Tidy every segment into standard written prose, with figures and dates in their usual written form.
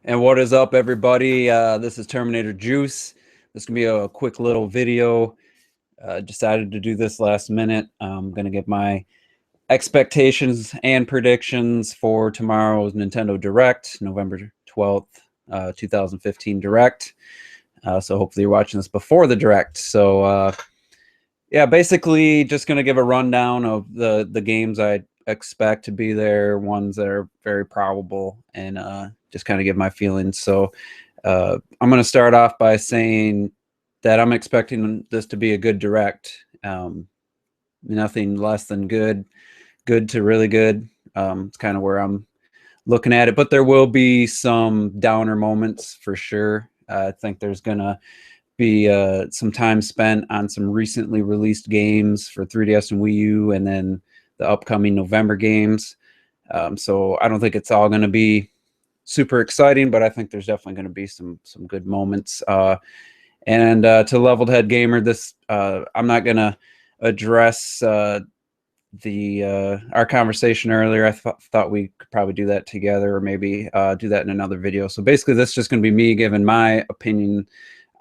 And what is up, everybody? This is Terminator Juice. This is going to be a quick little video. Decided to do this last minute. I'm going to give my expectations and predictions for tomorrow's Nintendo Direct, November 12th, 2015 Direct. So hopefully you're watching this before the Direct. So yeah, basically just going to give a rundown of the games I expect to be there, ones that are very probable, and just kind of give my feelings. So I'm going to start off by saying that I'm expecting this to be a good Direct. Nothing less than good to really good. It's kind of where I'm looking at it, but there will be some downer moments for sure. I think there's going to be some time spent on some recently released games for 3DS and Wii U, and then the upcoming November games. So I don't think it's all going to be super exciting, but I think there's definitely going to be some good moments. And to Leveled Head Gamer, this I'm not going to address our conversation earlier. I thought we could probably do that together, or maybe do that in another video. So basically, this is just going to be me giving my opinion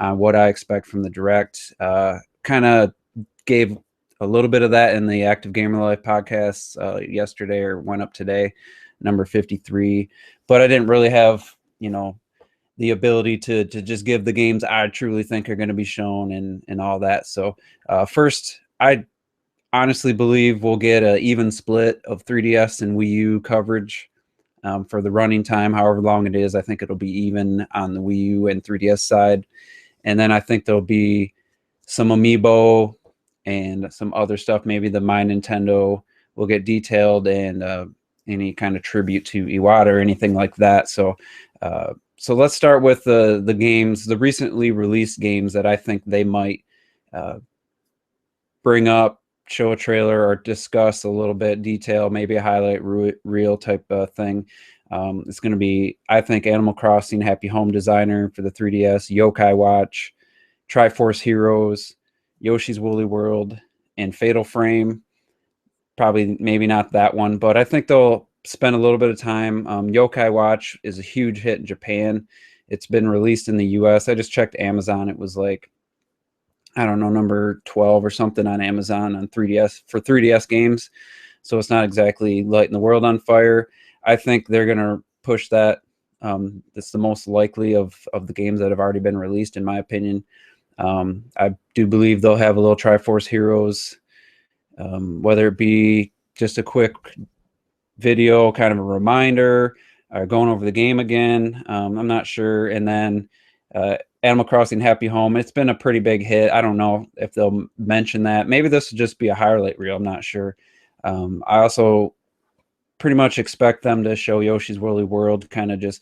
on what I expect from the Direct. Kind of gave a little bit of that in the Active Gamer Life podcast yesterday, or went up today, number 53. But I didn't really have, the ability to just give the games I truly think are going to be shown and all that. So first, I honestly believe we'll get an even split of 3DS and Wii U coverage for the running time, however long it is. I think it'll be even on the Wii U and 3DS side. And then I think there'll be some Amiibo and some other stuff. Maybe the My Nintendo will get detailed, and any kind of tribute to Iwata or anything like that. So let's start with the games, the recently released games that I think they might bring up, show a trailer, or discuss a little bit, detail, maybe a highlight reel type thing. It's going to be, I think, Animal Crossing Happy Home Designer for the 3DS, Yokai Watch, Triforce Heroes, Yoshi's Woolly World, and Fatal Frame. Probably, maybe not that one, but I think they'll spend a little bit of time. Yokai Watch is a huge hit in Japan. It's been released in the US. I just checked Amazon. It was like, I don't know, number 12 or something on Amazon on 3DS for 3DS games. So it's not exactly lighting the world on fire. I think they're going to push that. It's the most likely of the games that have already been released, in my opinion. I do believe they'll have a little Triforce Heroes, whether it be just a quick video, kind of a reminder, or going over the game again. I'm not sure. And then Animal Crossing Happy Home, it's been a pretty big hit. I don't know if they'll mention that. Maybe this will just be a highlight reel. I'm not sure. I also pretty much expect them to show Yoshi's Woolly World, kind of just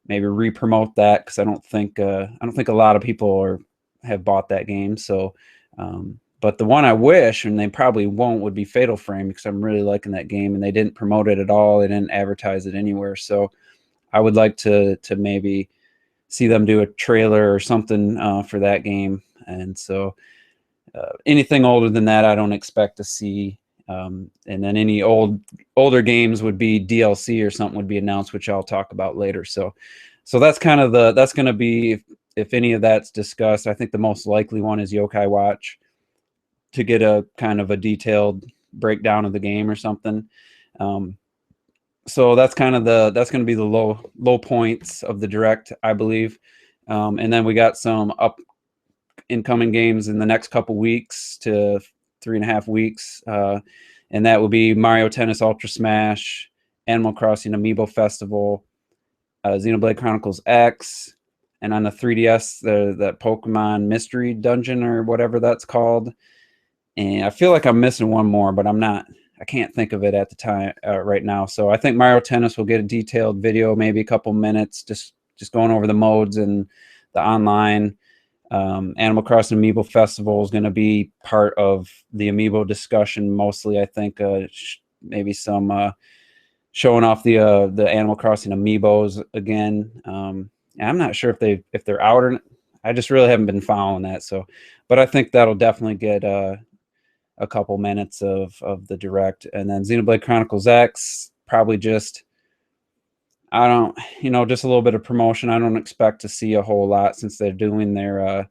maybe re-promote that, because I don't think a lot of people have bought that game. So but the one I wish, and they probably won't, would be Fatal Frame, because I'm really liking that game, and they didn't promote it at all. They didn't advertise it anywhere. So I would like to maybe see them do a trailer or something for that game. And so anything older than that, I don't expect to see. And then any older games would be DLC or something would be announced, which I'll talk about later. So that's kind of that's going to be, if any of that's discussed. I think the most likely one is Yokai Watch, to get a kind of a detailed breakdown of the game or something. So that's kind of that's going to be the low points of the Direct, I believe. And then we got some incoming games in the next couple weeks to 3.5 weeks. And that will be Mario Tennis Ultra Smash, Animal Crossing Amiibo Festival, Xenoblade Chronicles X, and on the 3DS, that Pokemon Mystery Dungeon, or whatever that's called. And I feel like I'm missing one more, but I can't think of it at the time right now. So I think Mario Tennis will get a detailed video, maybe a couple minutes, just going over the modes and the online. Animal Crossing Amiibo Festival is going to be part of the Amiibo discussion mostly. I think maybe some showing off the Animal Crossing Amiibos again. I'm not sure if they're out or not. I just really haven't been following that. So, but I think that'll definitely get a couple minutes of the Direct. And then Xenoblade Chronicles X, probably just, I don't, just a little bit of promotion. I don't expect to see a whole lot since they're doing their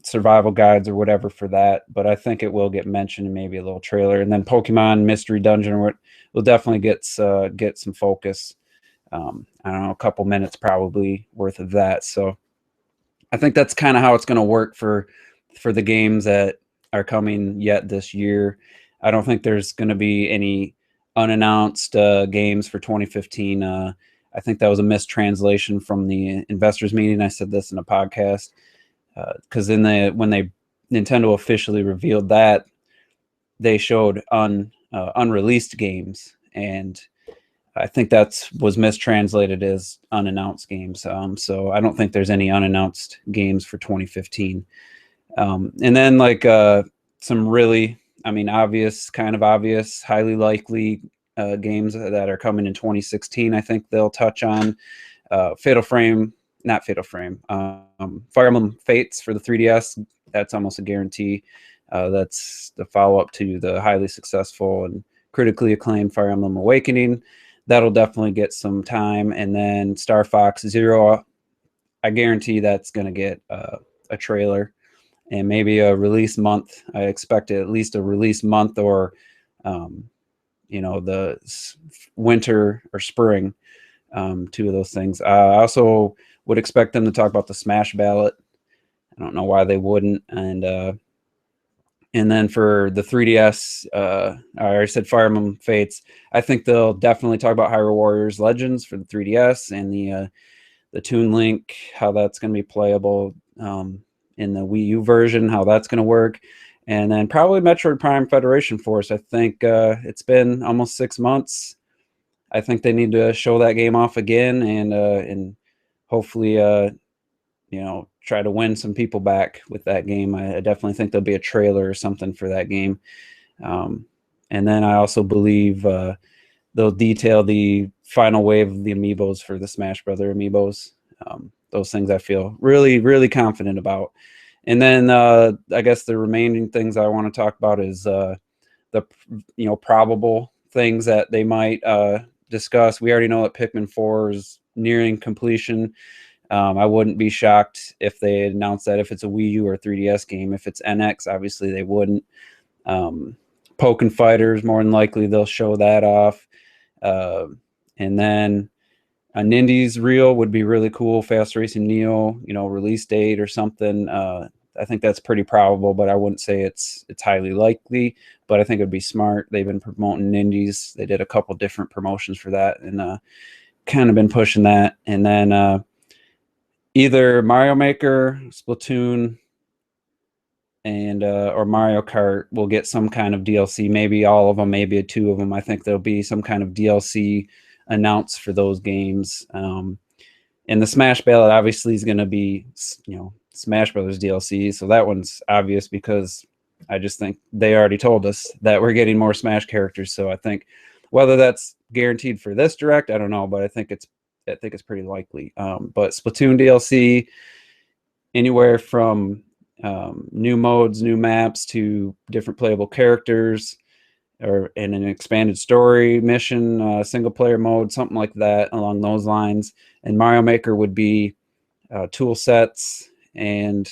survival guides or whatever for that. But I think it will get mentioned in maybe a little trailer, and then Pokemon Mystery Dungeon will definitely get some focus. I don't know, a couple minutes probably worth of that. So I think that's kind of how it's going to work for the games that are coming yet this year. I don't think there's going to be any unannounced games for 2015. I think that was a mistranslation from the investors meeting. I said this in a podcast because when they Nintendo officially revealed that, they showed unreleased games, and I think that was mistranslated as unannounced games. So I don't think there's any unannounced games for 2015. And then some really, kind of obvious, highly likely games that are coming in 2016. I think they'll touch on not Fatal Frame, Fire Emblem Fates for the 3DS. That's almost a guarantee. That's the follow-up to the highly successful and critically acclaimed Fire Emblem Awakening. That'll definitely get some time. And then Star Fox Zero, I guarantee that's going to get a trailer and maybe a release month. I expect at least a release month or, the winter or spring, two of those things. I also would expect them to talk about the Smash Ballot. I don't know why they wouldn't. And then for the 3DS, I already said Fire Emblem Fates. I think they'll definitely talk about Hyrule Warriors Legends for the 3DS and the Toon Link, how that's going to be playable in the Wii U version, how that's going to work. And then probably Metroid Prime Federation Force. I think it's been almost 6 months. I think they need to show that game off again and hopefully try to win some people back with that game. I definitely think there'll be a trailer or something for that game. And then I also believe they'll detail the final wave of the amiibos for the Smash Brother amiibos. Those things I feel really, really confident about. And then I guess the remaining things I want to talk about is the probable things that they might discuss. We already know that Pikmin 4 is nearing completion. I wouldn't be shocked if they announced that if it's a Wii U or 3DS game. If it's NX, obviously they wouldn't. Pokken Fighters, more than likely they'll show that off. And then a Nindies reel would be really cool. Fast Racing Neo, release date or something. I think that's pretty probable, but I wouldn't say it's highly likely. But I think it would be smart. They've been promoting Nindies. They did a couple different promotions for that, and kind of been pushing that. And then either Mario Maker, Splatoon, and or Mario Kart will get some kind of DLC. Maybe all of them, maybe two of them. I think there'll be some kind of DLC announced for those games. And the Smash Ballot obviously is going to be, Smash Brothers DLC. So that one's obvious because I just think they already told us that we're getting more Smash characters. So I think whether that's guaranteed for this direct, I don't know, but I think it's pretty likely. But Splatoon DLC, anywhere from new modes, new maps to different playable characters, or in an expanded story mission, single player mode, something like that along those lines. And Mario Maker would be tool sets, and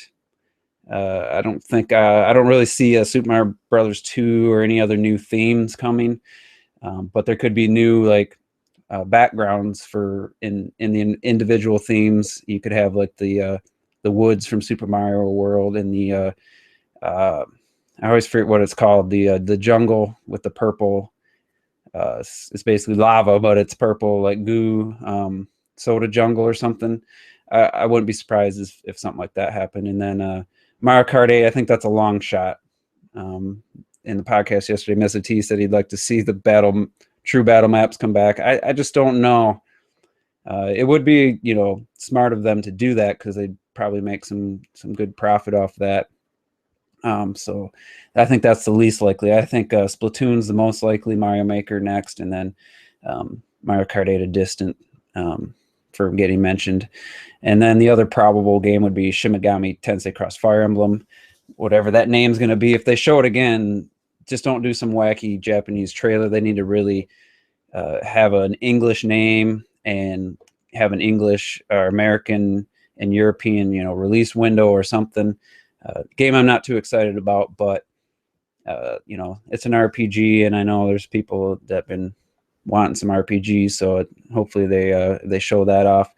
I don't really see a Super Mario Brothers 2 or any other new themes coming, but there could be new backgrounds for in the individual themes. You could have like the woods from Super Mario World and the I always forget what it's called, the jungle with the purple. It's basically lava, but it's purple, like goo, soda jungle or something. I wouldn't be surprised if something like that happened. And then Mario Kart 8, I think that's a long shot. In the podcast yesterday, Mr. T said he'd like to see the true battle maps come back. I just don't know. It would be, smart of them to do that because they'd probably make some good profit off that. So I think that's the least likely. I think Splatoon's the most likely, Mario Maker next, and then Mario Kart 8 a distant for getting mentioned. And then the other probable game would be Shin Megami Tensei Cross Fire Emblem, whatever that name's going to be. If they show it again, just don't do some wacky Japanese trailer. They need to really have an English name and have an English or American and European, release window or something. Game I'm not too excited about, but it's an RPG, and I know there's people that have been wanting some RPGs, so hopefully they show that off.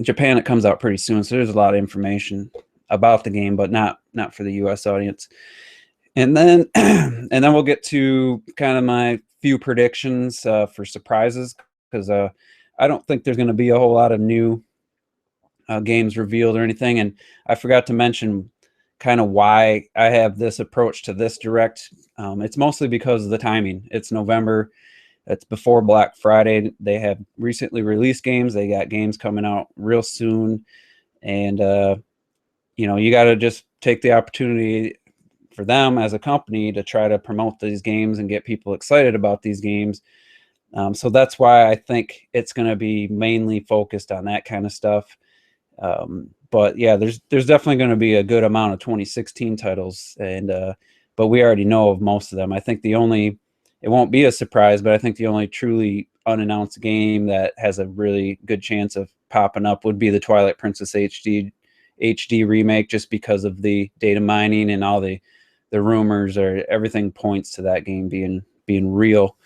Japan, it comes out pretty soon, so there's a lot of information about the game, but not for the U.S. audience. And then and then we'll get to kind of my few predictions for surprises, because I don't think there's going to be a whole lot of new games revealed or anything. And I forgot to mention kind of why I have this approach to this direct. It's mostly because of the timing. It's November. It's before Black Friday. They have recently released games. They got games coming out real soon. And, you got to just take the opportunity for them as a company to try to promote these games and get people excited about these games. So that's why I think it's going to be mainly focused on that kind of stuff. But yeah, there's definitely going to be a good amount of 2016 titles, and but we already know of most of them. I think it won't be a surprise, but I think the only truly unannounced game that has a really good chance of popping up would be the Twilight Princess HD remake, just because of the data mining and all the rumors, or everything points to that game being real.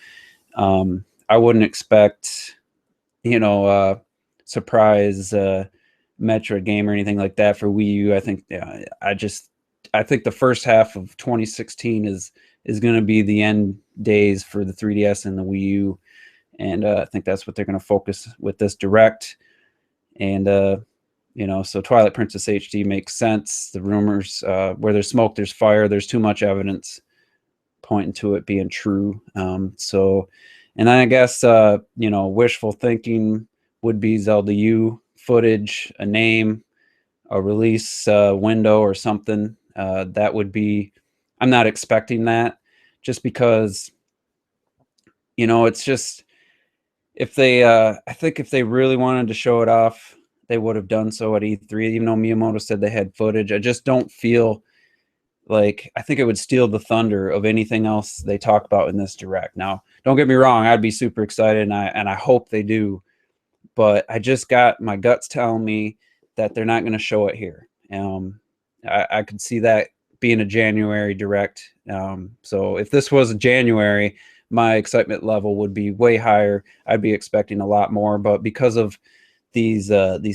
I wouldn't expect, surprise Metroid game or anything like that for Wii U. I think, I think the first half of 2016 is going to be the end days for the 3DS and the Wii U, and I think that's what they're going to focus with this direct. And so Twilight Princess HD makes sense. The rumors, where there's smoke, there's fire. There's too much evidence pointing to it being true. And then I guess wishful thinking would be Zelda U footage, a name, a release window, or something. That would be. I'm not expecting that, just because it's just, if they I think if they really wanted to show it off, they would have done so at E3. Even though Miyamoto said they had footage, I just don't feel like, I think it would steal the thunder of anything else they talk about in this direct. Now, don't get me wrong, I'd be super excited, and I hope they do, but I just got my guts telling me that they're not going to show it here. I could see that being a January direct. So if this was a January, my excitement level would be way higher. I'd be expecting a lot more, but because of these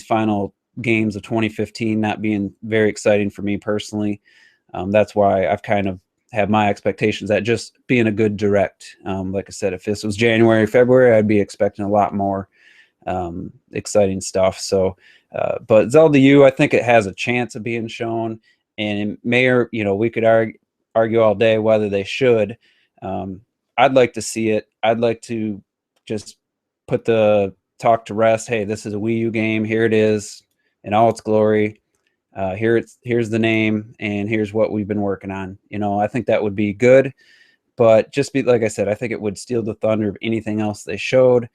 final games of 2015 not being very exciting for me personally, that's why I've kind of have my expectations at just being a good direct. Like I said, if this was January, February, I'd be expecting a lot more exciting stuff. So, but Zelda U, I think it has a chance of being shown, and it may, or we could argue all day whether they should. I'd like to see it. I'd like to just put the talk to rest. Hey, this is a Wii U game. Here it is in all its glory. Here's the name, and here's what we've been working on. I think that would be good, but just be, like I said, I think it would steal the thunder of anything else they showed.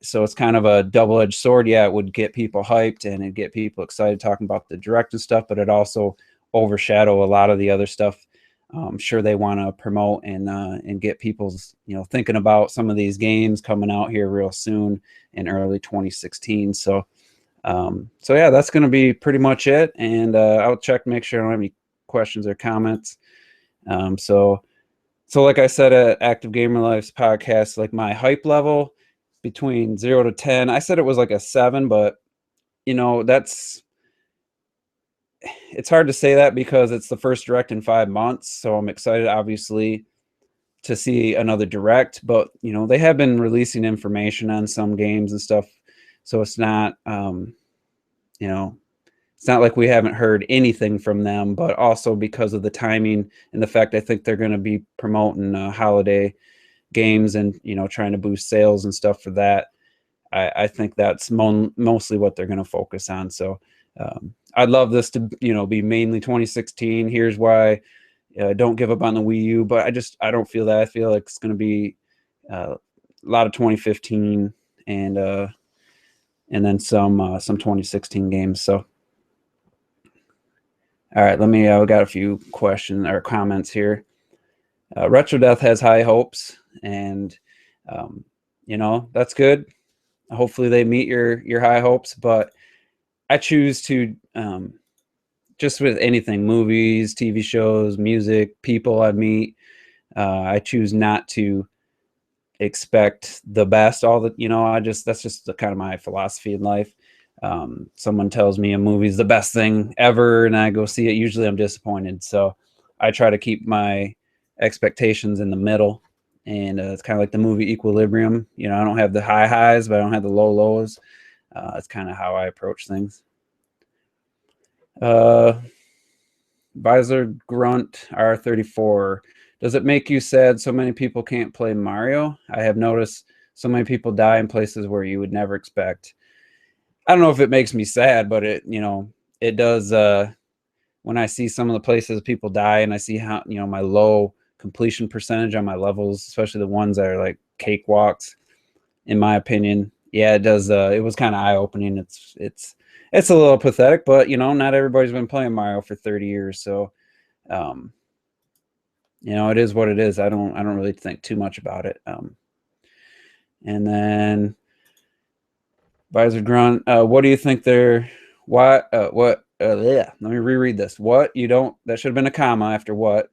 So it's kind of a double-edged sword. Yeah, it would get people hyped and it'd get people excited talking about the direct and stuff, but it also overshadow a lot of the other stuff I'm sure they want to promote and get people's thinking about some of these games coming out here real soon in early 2016. So yeah, that's going to be pretty much it, and I'll check to make sure I don't have any questions or comments. So like I said, at Active Gamer Life's podcast, like my hype level between 0 to 10, I said it was like a 7, but it's hard to say that because it's the first direct in 5 months. So I'm excited, obviously, to see another direct, but they have been releasing information on some games and stuff, so it's not it's not like we haven't heard anything from them. But also because of the timing and the fact, I think they're going to be promoting holiday games and trying to boost sales and stuff for that. I think that's mostly what they're going to focus on. So I'd love this to be mainly 2016. Here's why. Don't give up on the Wii U, but I don't feel that. I feel like it's going to be a lot of 2015 and then some 2016 games. So, all right, we got a few questions or comments here. Retro Death has high hopes, and Um, that's good. Hopefully they meet your high hopes, but I choose to just with anything, movies, TV shows, music, people I meet, I choose not to expect the best all the I just that's just the kind of my philosophy in life. Someone tells me a movie's the best thing ever and I go see it, usually I'm disappointed, so I try to keep my expectations in the middle. And it's kind of like the movie Equilibrium. I don't have the high highs, but I don't have the low lows. That's kind of how I approach things. uh Visor Grunt R34. Does it make you sad so many people can't play Mario? I have noticed so many people die in places where you would never expect. I don't know if it makes me sad, but it does. When I see some of the places people die and I see how, my low completion percentage on my levels, especially the ones that are like cakewalks, in my opinion, yeah, it does. It was kind of eye opening. It's a little pathetic, but not everybody's been playing Mario for 30 years, so um, it is what it is. I don't really think too much about it. And then Visor Grunt, what do you think they're what yeah, let me reread this. What you don't that should have been a comma after what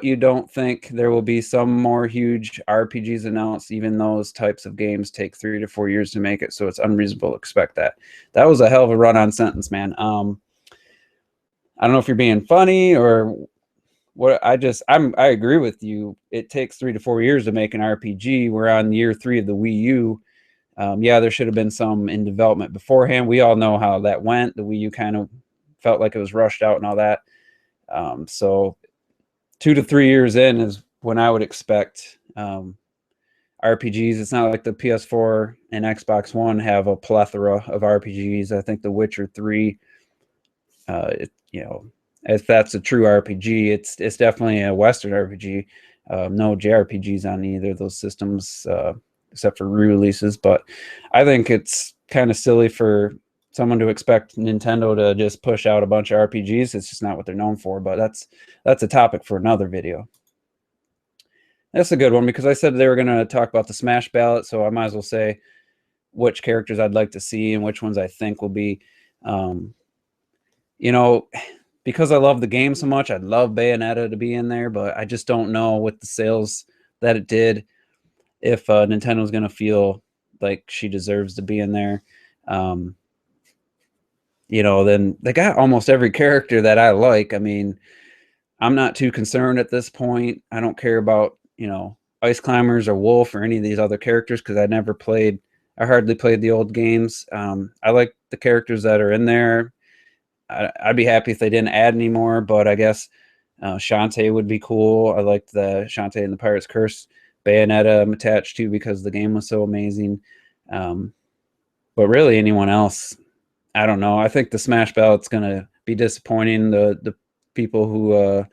you don't think there will be some more huge RPGs announced, even those types of games take 3 to 4 years to make it, so it's unreasonable to expect that. That was a hell of a run-on sentence, man. I don't know if you're being funny or what. I agree with you. It takes 3 to 4 years to make an RPG. We're on year 3 of the Wii U. Yeah, there should have been some in development beforehand. We all know how that went. The Wii U kind of felt like it was rushed out and all that. So 2 to 3 years in is when I would expect RPGs. It's not like the PS4 and Xbox One have a plethora of RPGs. I think The Witcher 3, if that's a true RPG, it's definitely a Western RPG. No JRPGs on either of those systems, except for re-releases. But I think it's kind of silly for someone to expect Nintendo to just push out a bunch of RPGs. It's just not what they're known for. But that's a topic for another video. That's a good one because I said they were going to talk about the Smash ballot, so I might as well say which characters I'd like to see and which ones I think will be. Um, because I love the game so much, I'd love Bayonetta to be in there, but I just don't know with the sales that it did if Nintendo's going to feel like she deserves to be in there. Then they got almost every character that I like. I mean, I'm not too concerned at this point. I don't care about, Ice Climbers or Wolf or any of these other characters because I hardly played the old games. I like the characters that are in there. I'd be happy if they didn't add any more, but I guess Shantae would be cool. I liked the Shantae and the Pirate's Curse. Bayonetta I'm attached to because the game was so amazing. But really anyone else, I don't know. I think the Smash ballot's going to be disappointing. The people who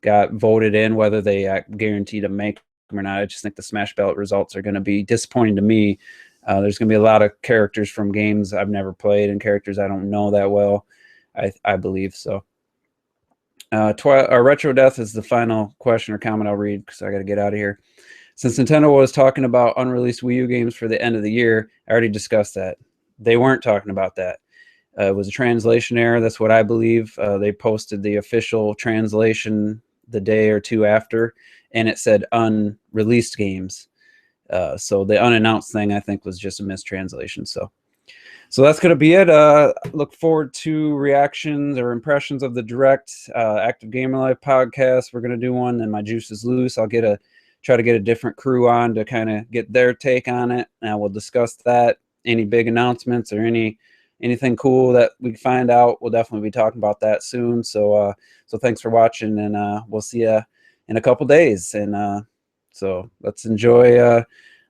got voted in, whether they guaranteed to make them or not, I just think the Smash ballot results are going to be disappointing to me. There's going to be a lot of characters from games I've never played and characters I don't know that well. I believe so. Retro Death is the final question or comment I'll read because I got to get out of here. Since Nintendo was talking about unreleased Wii U games for the end of the year, I already discussed that. They weren't talking about that. It was a translation error. That's what I believe. They posted the official translation the day or two after, and it said unreleased games. So the unannounced thing, I think, was just a mistranslation. So that's going to be it. Look forward to reactions or impressions of the Direct Active Gamer Life podcast. We're going to do one, and my juice is loose. I'll try to get a different crew on to kind of get their take on it, and we'll discuss that. Any big announcements or anything cool that we find out, we'll definitely be talking about that soon. So thanks for watching, and we'll see you in a couple days. And so let's enjoy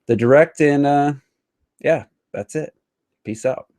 the Direct, and yeah, that's it. Peace out.